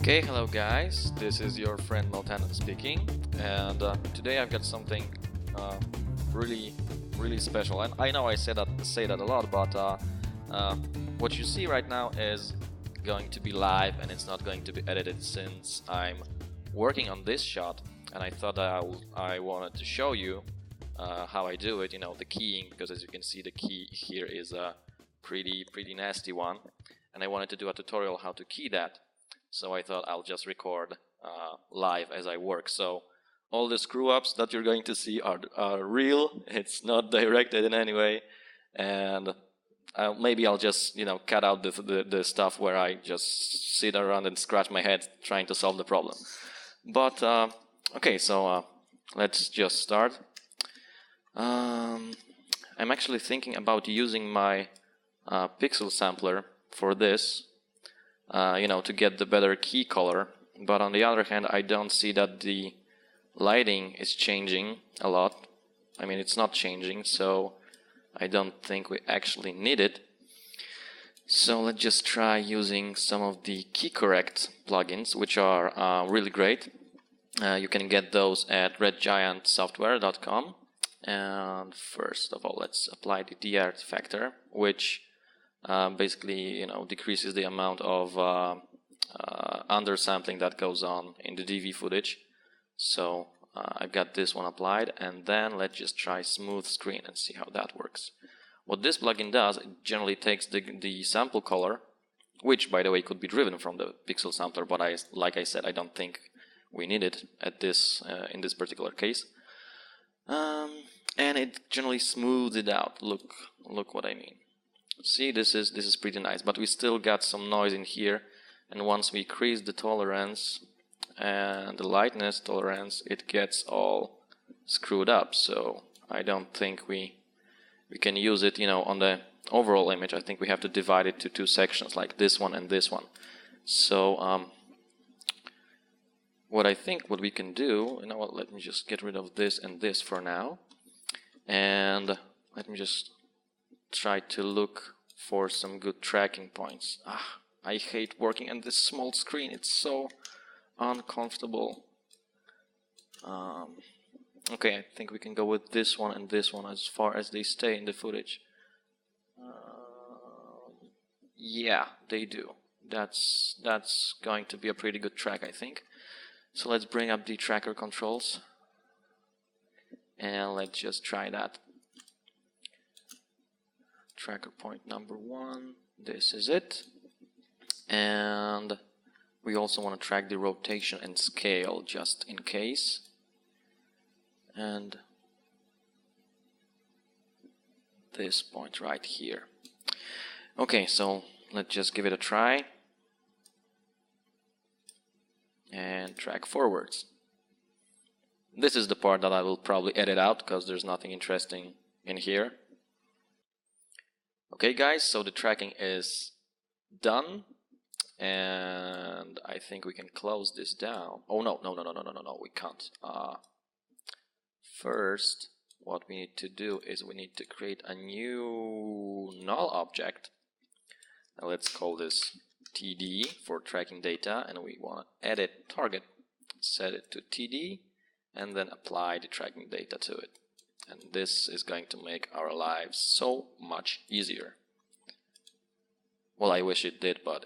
Okay, hello guys, this is your friend Maltanan speaking, and today I've got something really special. And I know I say that a lot, but what you see right now is going to be live and it's not going to be edited, since I'm working on this shot, and I thought I wanted to show you how I do it, you know, the keying, because as you can see the key here is a pretty nasty one, and I wanted to do a tutorial how to key that. So I thought I'll just record live as I work. So all the screw-ups that you're going to see are real. It's not directed in any way, and maybe I'll just, you know, cut out the stuff where I just sit around and scratch my head trying to solve the problem. But okay, so let's just start. I'm actually thinking about using my pixel sampler for this. You know, to get the better key color, but on the other hand I don't see that the lighting is changing a lot. I mean, it's not changing, so I don't think we actually need it. So let's just try using some of the key correct plugins, which are really great. You can get those at redgiantsoftware.com. And first of all, let's apply the DR factor, which basically, you know, decreases the amount of undersampling that goes on in the DV footage. So I've got this one applied, and then let's just try smooth screen and see how that works. What this plugin does, it generally takes the sample color, which by the way could be driven from the pixel sampler, but like I said, I don't think we need it at this in this particular case. And it generally smooths it out. Look what I mean. See, this is pretty nice, but we still got some noise in here, and once we increase the tolerance and the lightness tolerance, it gets all screwed up. So I don't think we can use it, you know, on the overall image. I think we have to divide it to two sections, like this one and this one. So what we can do, you know what, let me just get rid of this and this for now, and let me just try to look for some good tracking points. I hate working on this small screen, it's so uncomfortable. Okay, I think we can go with this one and this one as far as they stay in the footage. Yeah, they do. That's going to be a pretty good track, I think. So let's bring up the tracker controls and let's just try that. Tracker point number 1, this is it, and we also want to track the rotation and scale just in case, and this point right here. Okay, so let's just give it a try and track forwards. This is the part that I will probably edit out because there's nothing interesting in here. Okay guys, so the tracking is done, and I think we can close this down. Oh no, we can't. First, what we need to do is we need to create a new null object. Now let's call this TD for tracking data, and we want to edit target, set it to TD, and then apply the tracking data to it. And this is going to make our lives so much easier. Well, I wish it did, but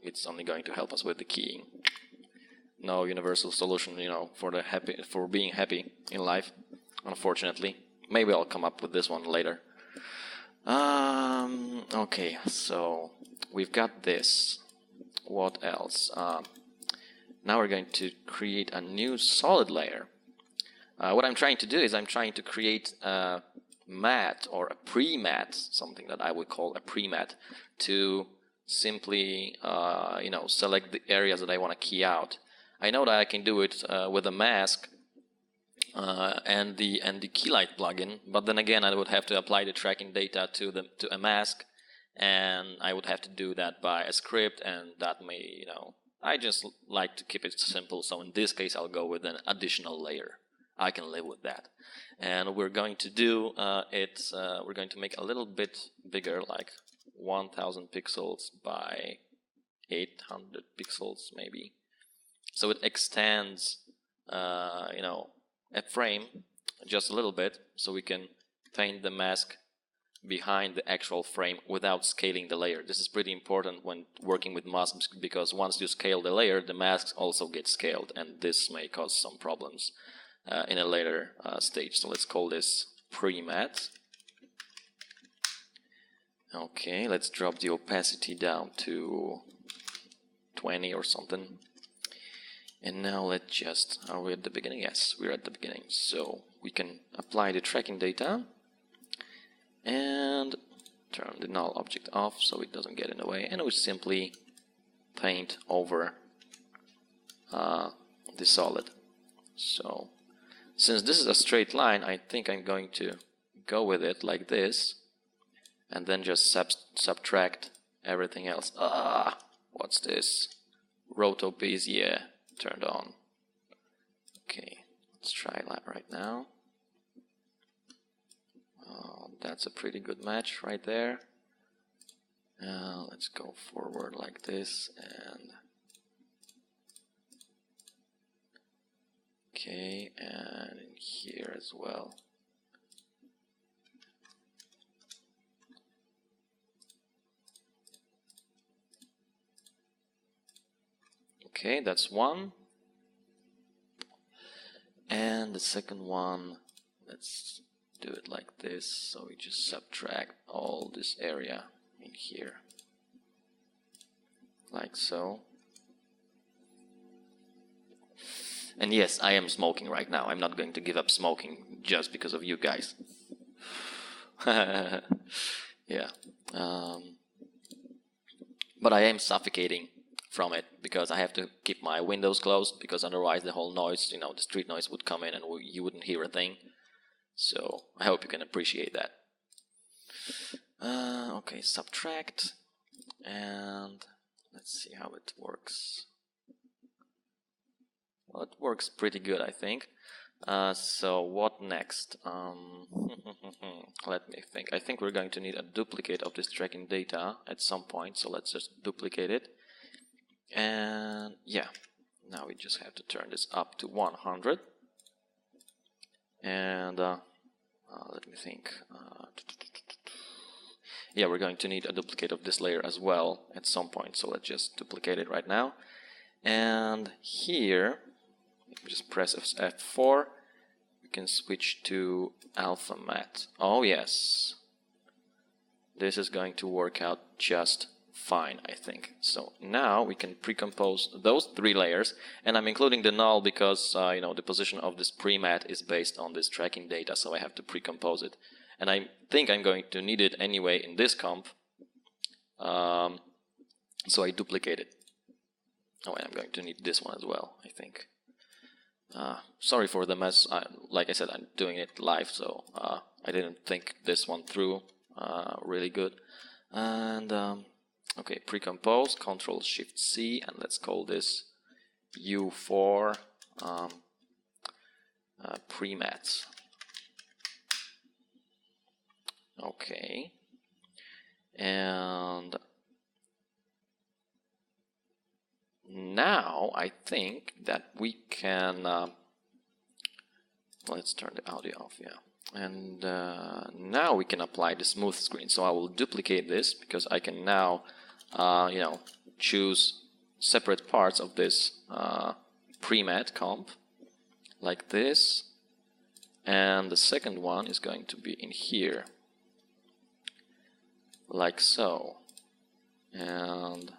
it's only going to help us with the keying. No universal solution, you know, for being happy in life, unfortunately. Maybe I'll come up with this one later. Okay, so we've got this. What else? Now we're going to create a new solid layer. What I'm trying to do is I'm trying to create a mat or a pre-mat, something that I would call a pre-mat, to simply you know, select the areas that I want to key out. I know that I can do it with a mask and the keylight plugin, but then again I would have to apply the tracking data to a mask, and I would have to do that by a script, and that may, you know, I just like to keep it simple. So in this case I'll go with an additional layer. I can live with that. And we're going to do we're going to make a little bit bigger, like 1000 pixels by 800 pixels maybe. so it extends you know, a frame just a little bit, so we can paint the mask behind the actual frame without scaling the layer. This is pretty important when working with masks, because once you scale the layer, the masks also get scaled, and this may cause some problems in a later stage. So let's call this pre-mat. Okay, let's drop the opacity down to 20 or something. And now let's just, are we at the beginning? Yes, we're at the beginning. So we can apply the tracking data and turn the null object off so it doesn't get in the way, and we simply paint over the solid. So since this is a straight line, I think I'm going to go with it like this and then just subtract everything else. What's this? Roto Bezier turned on. Okay, let's try that right now. That's a pretty good match right there. Let's go forward like this, and okay, and in here as well. Okay, that's one. And the second one, let's do it like this, so we just subtract all this area in here, like so. And yes, I am smoking right now. I'm not going to give up smoking just because of you guys. Yeah. But I am suffocating from it because I have to keep my windows closed, because otherwise the whole noise, you know, the street noise would come in and you wouldn't hear a thing. So I hope you can appreciate that. Okay, subtract, and let's see how it works. Well, it works pretty good, I think. So what next? Let me think. I think we're going to need a duplicate of this tracking data at some point, so let's just duplicate it. And yeah, now we just have to turn this up to 100. And let me think. Yeah, we're going to need a duplicate of this layer as well at some point, so let's just duplicate it right now. And here, just press F4, we can switch to alpha matte. Oh yes, this is going to work out just fine, I think. So now we can pre-compose those three layers, and I'm including the null because you know, the position of this pre-mat is based on this tracking data, so I have to pre-compose it. And I think I'm going to need it anyway in this comp, so I duplicate it. Oh, and I'm going to need this one as well, I think. Sorry for the mess. Like I said, I'm doing it live, so I didn't think this one through really good. And okay, pre-compose, Ctrl-Shift-C, and let's call this U4 pre-mat. Okay, and now I think that we can, let's turn the audio off, yeah. And now we can apply the smooth screen. So I will duplicate this because I can now, you know, choose separate parts of this pre-mat comp, like this. And the second one is going to be in here, like so. And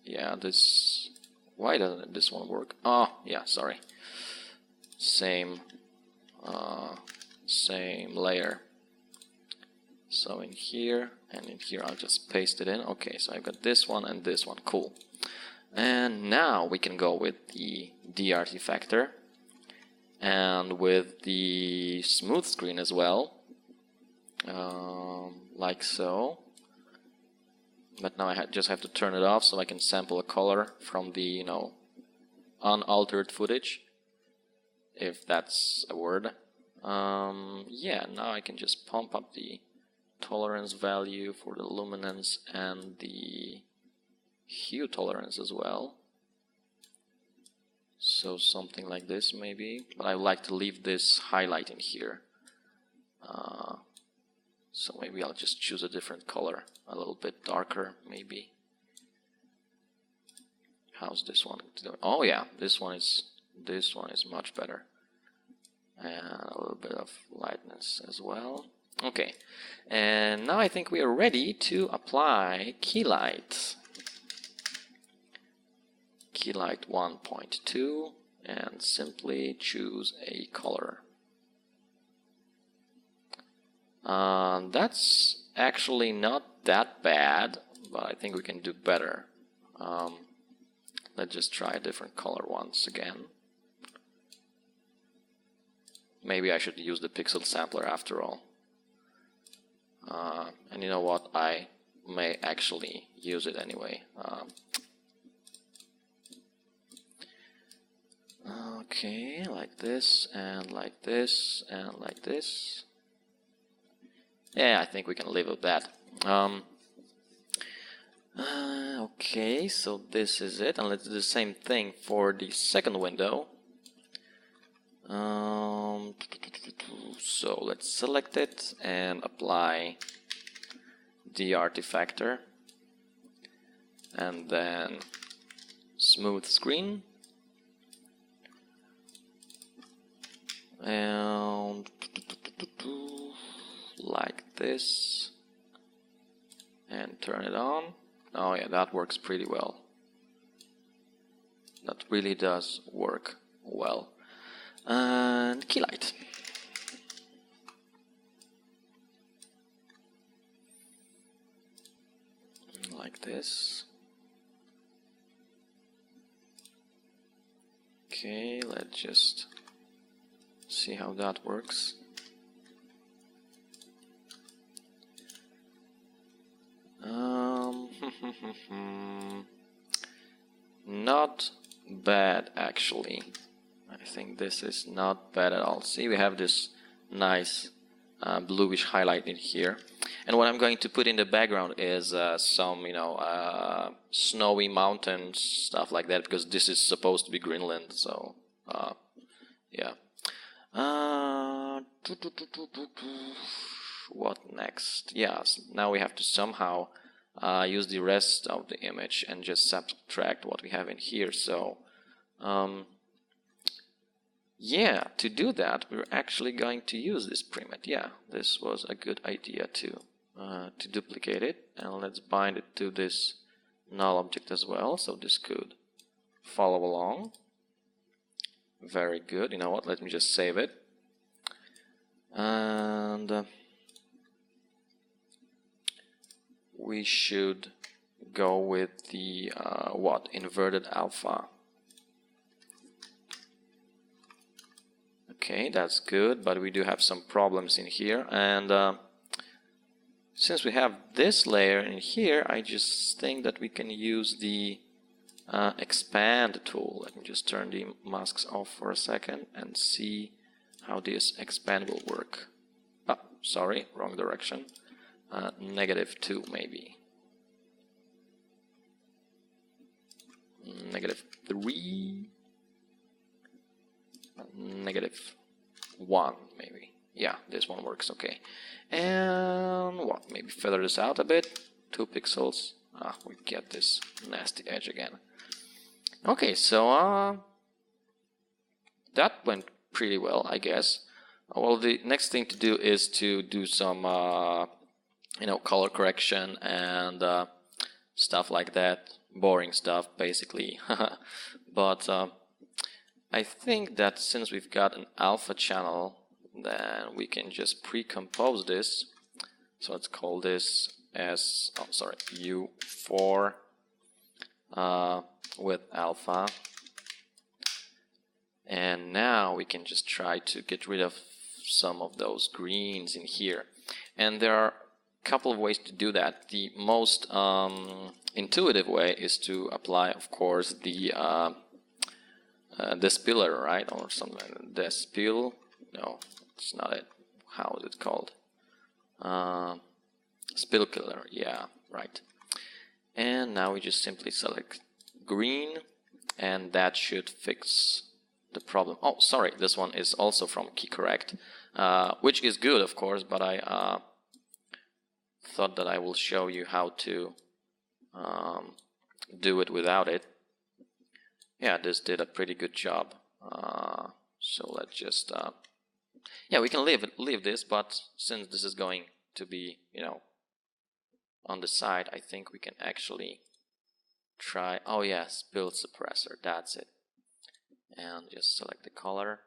yeah, this, why doesn't this one work? Oh yeah, sorry, same layer. So in here and in here, I'll just paste it in. Okay, so I've got this one and this one, cool. And now we can go with the de-artifactor and with the smooth screen as well, like so. But now I just have to turn it off so I can sample a color from the, you know, unaltered footage, if that's a word. Yeah, now I can just pump up the tolerance value for the luminance and the hue tolerance as well. So something like this maybe, but I would like to leave this highlight in here. So maybe I'll just choose a different color, a little bit darker maybe. How's this one doing? Oh yeah, this one is much better, and a little bit of lightness as well. Okay, and now I think we are ready to apply Keylight. Keylight 1.2, and simply choose a color. That's actually not that bad, but I think we can do better. Let's just try a different color once again. Maybe I should use the pixel sampler after all. And you know what, I may actually use it anyway. Okay, like this, and like this, and like this. Yeah, I think we can live with that. Okay, so this is it, and let's do the same thing for the second window. So let's select it and apply the artifactor, and then smooth screen, and like this, and turn it on. Oh yeah, that works pretty well. That really does work well. And Keylight. Like this. Okay, let's just see how that works. Not bad actually. I think this is not bad at all. See, we have this nice bluish highlight in here, and what I'm going to put in the background is some, snowy mountains, stuff like that, because this is supposed to be Greenland. So yeah. What next? Yes, now we have to somehow use the rest of the image and just subtract what we have in here. So yeah, to do that we're actually going to use this premet. Yeah, this was a good idea to duplicate it, and let's bind it to this null object as well, so this could follow along. Very good. You know what, let me just save it, and we should go with the inverted alpha. Okay, that's good, but we do have some problems in here, and since we have this layer in here, I just think that we can use the expand tool. Let me just turn the masks off for a second and see how this expand will work. Ah, sorry, wrong direction. -2 maybe. -3. -1 maybe. Yeah, this one works okay. And what? Maybe feather this out a bit. 2 pixels. Ah, we get this nasty edge again. Okay, so that went pretty well, I guess. Well, the next thing to do is to do some color correction and stuff like that. Boring stuff, basically. But I think that since we've got an alpha channel, then we can just pre-compose this. So let's call this as U4 with alpha. And now we can just try to get rid of some of those greens in here. And there are a couple of ways to do that. The most intuitive way is to apply, of course, the despiller, right, or something like that. Despill? No, it's not it. How is it called? Spill killer. Yeah, right. And now we just simply select green, and that should fix the problem. Oh, sorry, this one is also from key correct, which is good, of course, but I thought that I will show you how to do it without it. Yeah, this did a pretty good job. So let's just yeah, we can leave this, but since this is going to be, you know, on the side, I think we can actually try. Oh yes, build suppressor, that's it. And just select the color.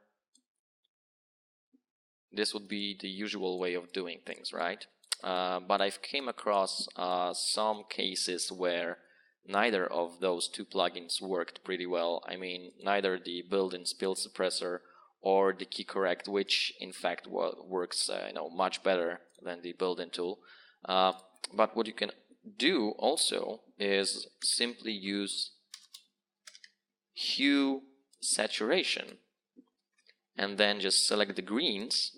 This would be the usual way of doing things, right? But I've came across some cases where neither of those two plugins worked pretty well. I mean, neither the built-in spill suppressor or the key correct, which in fact works you know, much better than the built-in tool. But what you can do also is simply use hue saturation and then just select the greens,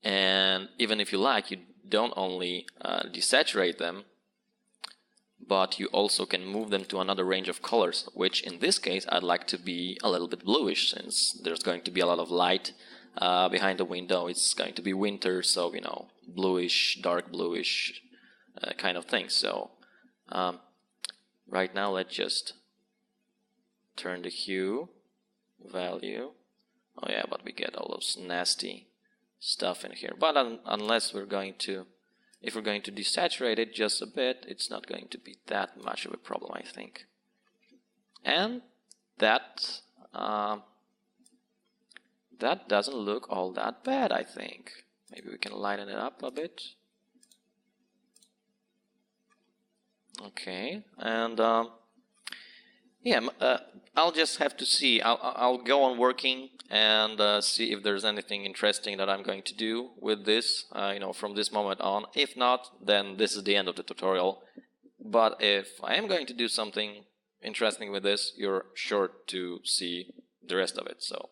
and even if you like, you don't only desaturate them, but you also can move them to another range of colors, which in this case I'd like to be a little bit bluish, since there's going to be a lot of light behind the window. It's going to be winter, so you know, bluish, dark bluish kind of thing. So right now let's just turn the hue value. Oh yeah, but we get all those nasty stuff in here. But unless we're going to, if we're going to desaturate it just a bit, it's not going to be that much of a problem, I think. And that that doesn't look all that bad, I think. Maybe we can lighten it up a bit. Okay, and yeah, I'll just have to see. I'll go on working and see if there's anything interesting that I'm going to do with this, you know, from this moment on. If not, then this is the end of the tutorial. But if I am going to do something interesting with this, you're sure to see the rest of it. So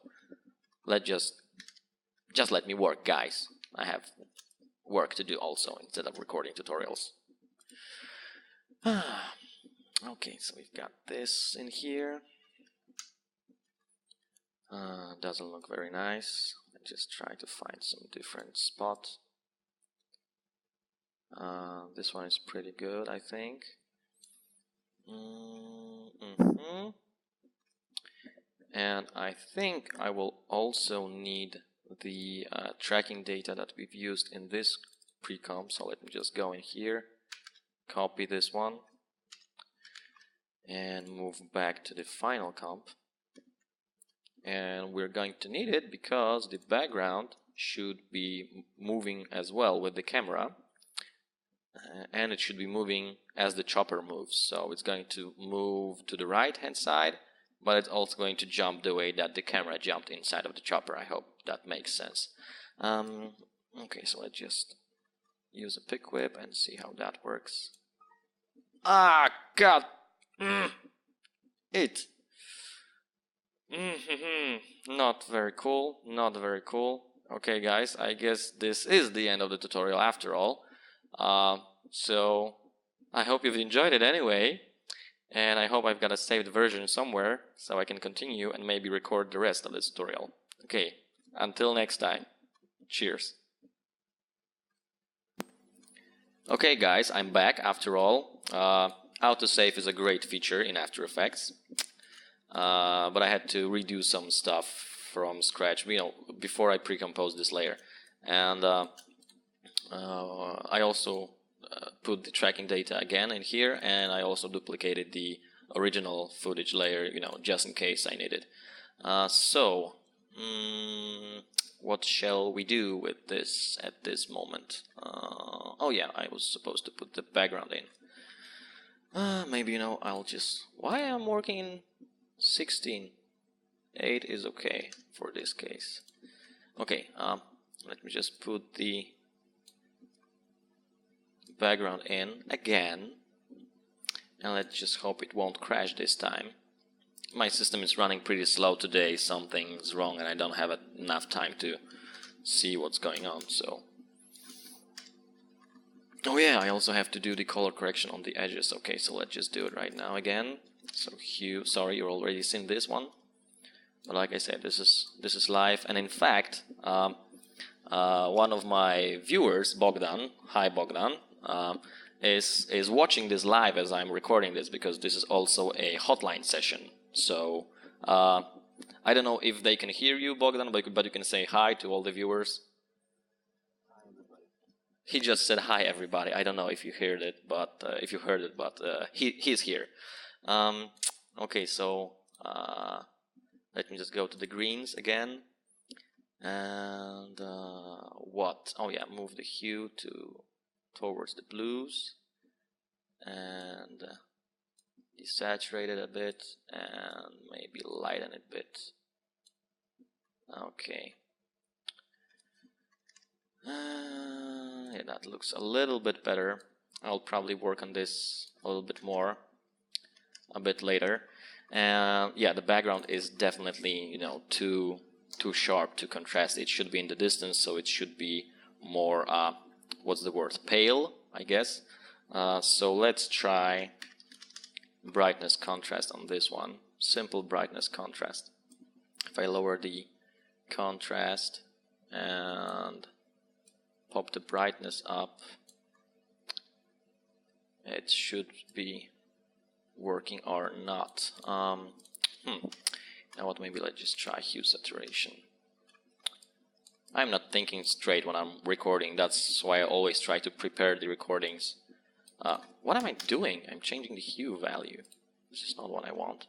let's just let me work, guys. I have work to do also instead of recording tutorials. Okay, so we've got this in here. Doesn't look very nice. I just try to find some different spot. This one is pretty good, I think. And I think I will also need the tracking data that we've used in this pre-comp. So let me just go in here, copy this one, and move back to the final comp. And we're going to need it because the background should be moving as well with the camera, and it should be moving as the chopper moves. So it's going to move to the right hand side, but it's also going to jump the way that the camera jumped inside of the chopper. I hope that makes sense. Okay, so let's just use a pick whip and see how that works. Ah, God! It! Not very cool, not very cool. Okay guys, I guess this is the end of the tutorial after all. So I hope you've enjoyed it anyway, and I hope I've got a saved version somewhere so I can continue and maybe record the rest of this tutorial. Okay, until next time, cheers. Okay guys, I'm back after all. Autosave is a great feature in After Effects. But I had to redo some stuff from scratch, you know, before I pre-composed this layer. And I also put the tracking data again in here, and I also duplicated the original footage layer, you know, just in case I need it. So what shall we do with this at this moment? Oh yeah, I was supposed to put the background in. Maybe, you know, I'll just... Why I'm working in 16? 8 is okay for this case. Okay, let me just put the background in again, and let's just hope it won't crash this time. My system is running pretty slow today, something's wrong and I don't have enough time to see what's going on, so... Oh yeah, I also have to do the color correction on the edges. Okay, so let's just do it right now again. So hue, sorry, you're already seen this one, but like I said, this is live. And in fact, one of my viewers, Bogdan, hi Bogdan, is watching this live as I'm recording this, because this is also a hotline session. So I don't know if they can hear you, Bogdan, but you can say hi to all the viewers. He just said hi everybody. I don't know if you heard it, but he's here. Okay, so let me just go to the greens again, and what? Oh yeah, move the hue towards the blues, and desaturate it a bit, and maybe lighten it a bit. Okay. Yeah, that looks a little bit better. I'll probably work on this a little bit more a bit later. And yeah, the background is definitely, you know, too sharp, too contrasted. It should be in the distance, so it should be more what's the word, pale, I guess. So let's try brightness contrast on this one. Simple brightness contrast. If I lower the contrast and pop the brightness up, it should be working or not. Now what, maybe let's just try hue saturation. I'm not thinking straight when I'm recording, that's why I always try to prepare the recordings. What am I doing? I'm changing the hue value. This is not what I want.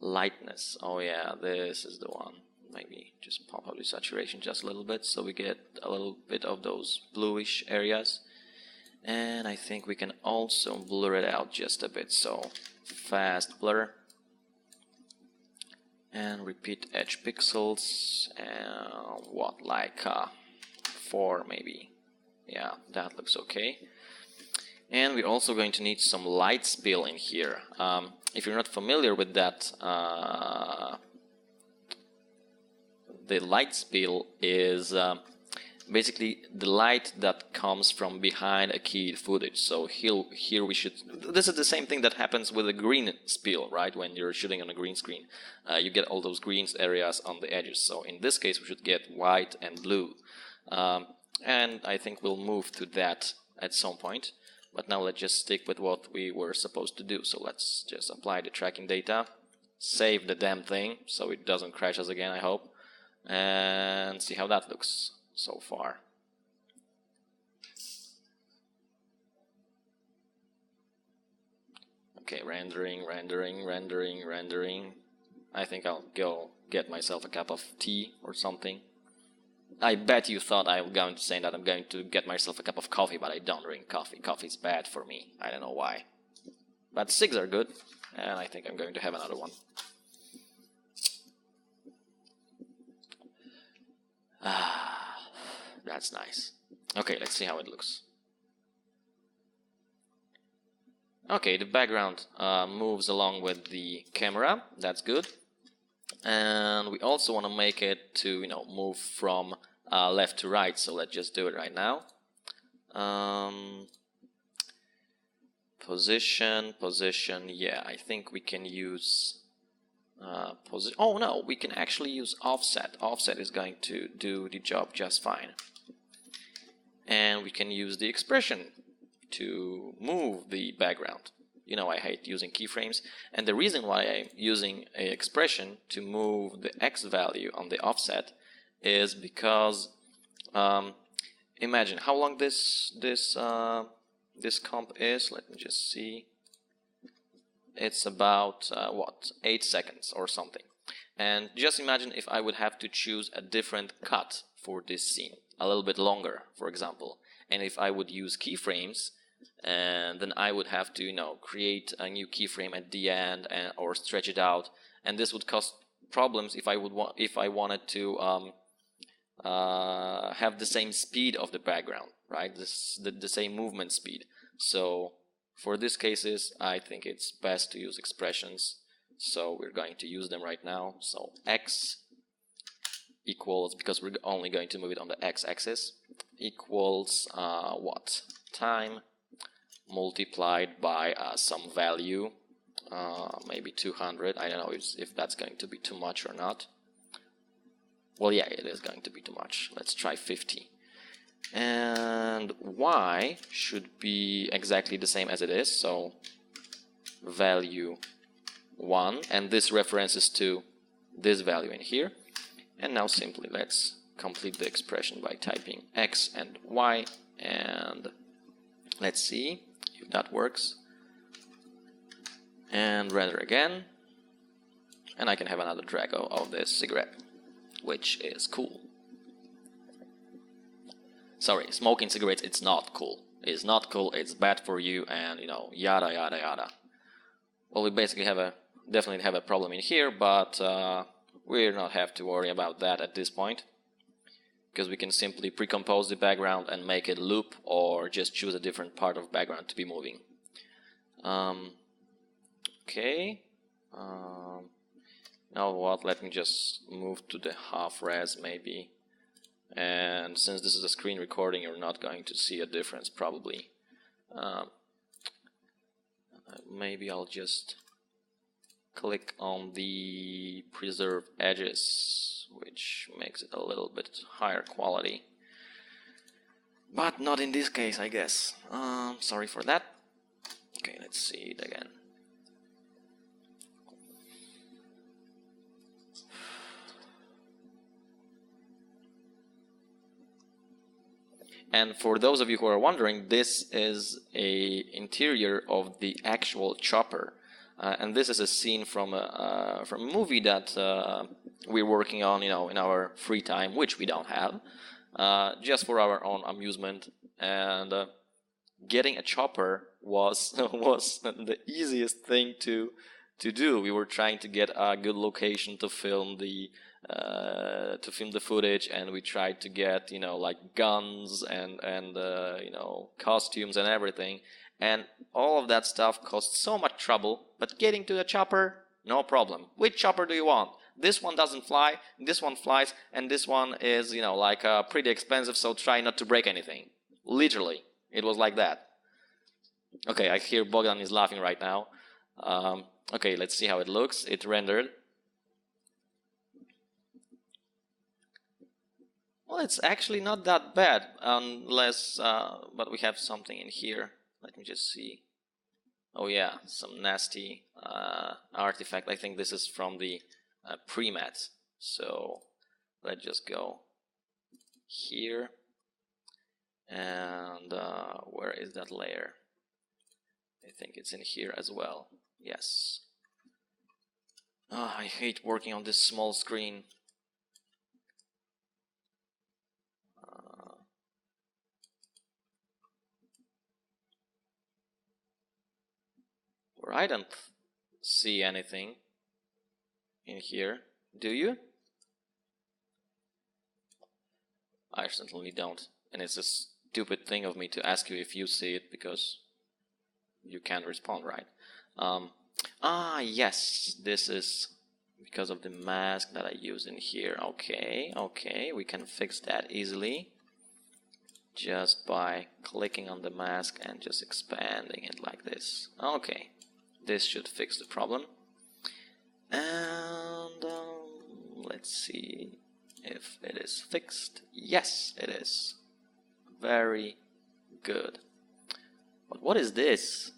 Lightness, oh yeah, this is the one. Maybe just pop up the saturation just a little bit, so we get a little bit of those bluish areas. And I think we can also blur it out just a bit, so fast blur. And repeat edge pixels, and what, like 4 maybe. Yeah, that looks okay. And we're also going to need some light spill in here. If you're not familiar with that, the light spill is basically the light that comes from behind a keyed footage. So here we should, this is the same thing that happens with a green spill, right? When you're shooting on a green screen, you get all those green areas on the edges. So in this case we should get white and blue, and I think we'll move to that at some point. But now let's just stick with what we were supposed to do. So let's just apply the tracking data, save the damn thing so it doesn't crash us again, I hope, and see how that looks so far. Okay, rendering. I think I'll go get myself a cup of tea or something. I bet you thought I was going to say that I'm going to get myself a cup of coffee, but I don't drink coffee. Coffee's bad for me. I don't know why. But cigs are good, and I think I'm going to have another one. That's nice. Okay, let's see how it looks. Okay, the background moves along with the camera. That's good. And we also want to make it to, you know, move from left to right. So let's just do it right now. Position. Yeah, I think we can use position. Oh no, we can actually use offset. Offset is going to do the job just fine. And we can use the expression to move the background. You know, I hate using keyframes, and the reason why I'm using an expression to move the X value on the offset is because imagine how long this comp is. Let me just see. It's about what, 8 seconds or something. And just imagine if I would have to choose a different cut for this scene, a little bit longer, for example. And if I would use keyframes, and then I would have to, you know, create a new keyframe at the end or stretch it out, and this would cause problems if I wanted to have the same speed of the background, right? The same movement speed. So for these cases, I think it's best to use expressions. So we're going to use them right now. So X equals, because we're only going to move it on the X-axis, equals what? Time multiplied by some value, maybe 200. I don't know if that's going to be too much or not. Well, yeah, it is going to be too much. Let's try 50. And y should be exactly the same as it is, so value 1, and this references to this value in here. And now simply let's complete the expression by typing x and y, and let's see if that works. And render again, and I can have another drag of this cigarette, which is cool. Sorry, smoking cigarettes, it's not cool. It's not cool, it's bad for you, and you know, yada yada yada. Well, we basically definitely have a problem in here, but we'll not have to worry about that at this point, because we can simply pre-compose the background and make it loop, or just choose a different part of background to be moving. Okay. Now what? Let me just move to the half res maybe. And since this is a screen recording, you're not going to see a difference probably. Maybe I'll just click on the preserve edges, which makes it a little bit higher quality. But not in this case, I guess. Sorry for that. Okay, let's see it again. And for those of you who are wondering, this is a interior of the actual chopper, and this is a scene from a movie that we're working on, you know, in our free time, which we don't have, just for our own amusement. And getting a chopper was the easiest thing to do. We were trying to get a good location to film the footage, and we tried to get, you know, like guns and you know, costumes and everything, and all of that stuff cost so much trouble. But getting to the chopper, no problem. Which chopper do you want? This one doesn't fly, this one flies, and this one is, you know, like pretty expensive, so try not to break anything. Literally, it was like that. Okay, I hear Bogdan is laughing right now. Okay, let's see how it looks. It rendered. Well, it's actually not that bad, unless, but we have something in here. Let me just see. Oh yeah, some nasty artifact. I think this is from the pre-mat. So let's just go here. And where is that layer? I think it's in here as well. Yes. Oh, I hate working on this small screen. Where I don't see anything in here. Do you? I certainly don't. And it's a stupid thing of me to ask you if you see it, because you can't respond, right? Yes, this is because of the mask that I use in here. Okay, we can fix that easily just by clicking on the mask and just expanding it like this. Okay, this should fix the problem. And let's see if it is fixed. Yes, it is. Very good. But what is this?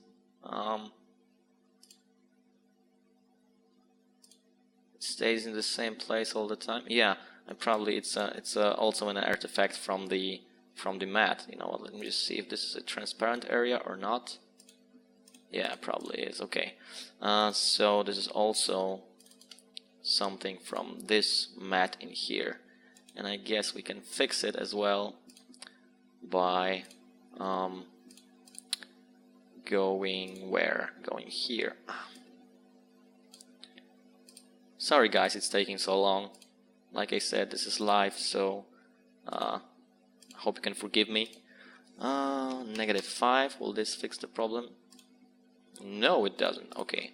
It stays in the same place all the time. Yeah, and probably it's also an artifact from the mat. You know what? Let me just see if this is a transparent area or not. Yeah, probably is. Okay. So this is also something from this mat in here, and I guess we can fix it as well by going where? Going here. Sorry guys, it's taking so long. Like I said, this is live, so hope you can forgive me. -5, will this fix the problem? No, it doesn't. Okay,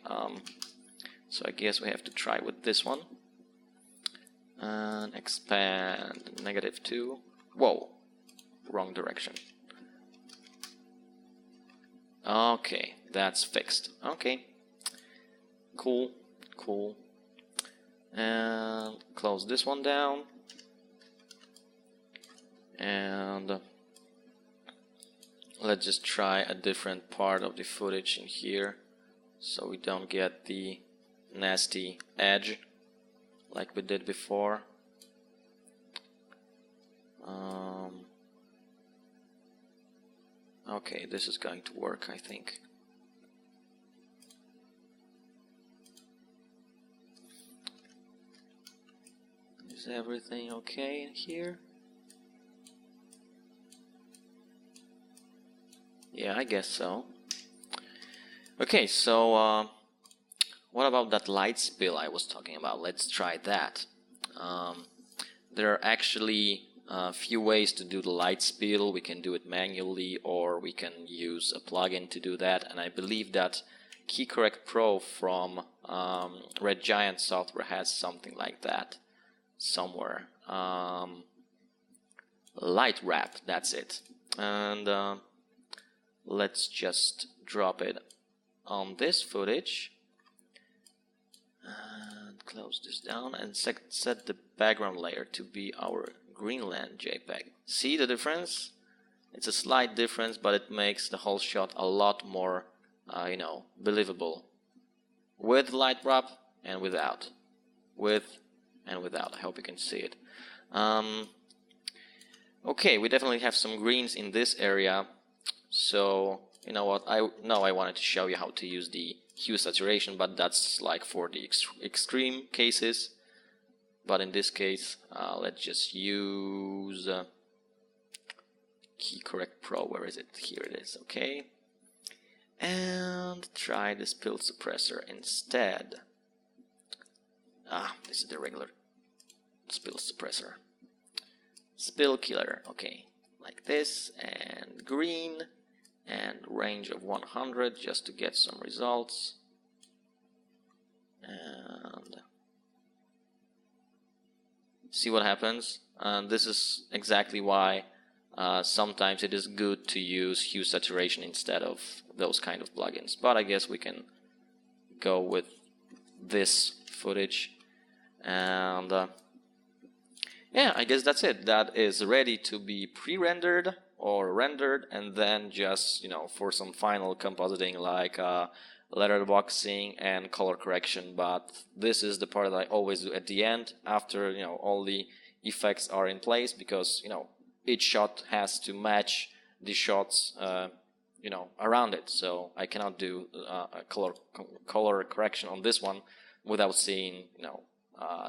so I guess we have to try with this one. And expand -2. Whoa, wrong direction. Okay, that's fixed. Okay, cool. And close this one down. And let's just try a different part of the footage in here so we don't get the nasty edge like we did before. Okay, this is going to work, I think. Is everything okay in here? Yeah, I guess so. Okay, so what about that light spill I was talking about? Let's try that. There are actually a few ways to do the light spill. We can do it manually, or we can use a plugin to do that. And I believe that Key Correct Pro from Red Giant software has something like that somewhere. Light wrap, that's it. And let's just drop it on this footage and close this down and set the background layer to be our Greenland JPEG. See the difference? It's a slight difference, but it makes the whole shot a lot more believable, with light wrap and without, with and without. I hope you can see it. Okay, we definitely have some greens in this area. So, you know what, I wanted to show you how to use the hue saturation, but that's like for the extreme cases. But in this case, let's just use Key Correct Pro. Where is it? Here it is, okay. And try the spill suppressor instead. This is the regular spill suppressor. Spill killer, okay. Like this, and green. And range of 100 just to get some results. And see what happens. And this is exactly why sometimes it is good to use hue saturation instead of those kind of plugins. But I guess we can go with this footage. And yeah, I guess that's it. That is ready to be pre-rendered or rendered, and then just for some final compositing like letterboxing and color correction. But this is the part that I always do at the end, after all the effects are in place, because each shot has to match the shots around it. So I cannot do a color correction on this one without seeing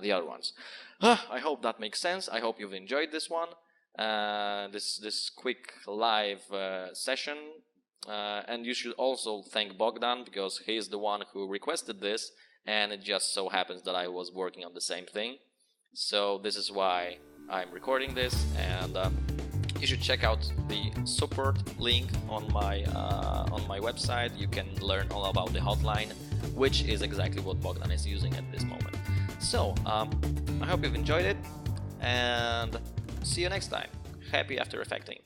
the other ones. I hope that makes sense. I hope you've enjoyed this one. This quick live session, and you should also thank Bogdan, because he's the one who requested this, and it just so happens that I was working on the same thing. So this is why I'm recording this, and you should check out the support link on my website. You can learn all about the Hotline, which is exactly what Bogdan is using at this moment. So I hope you've enjoyed it, and see you next time. Happy After Effecting.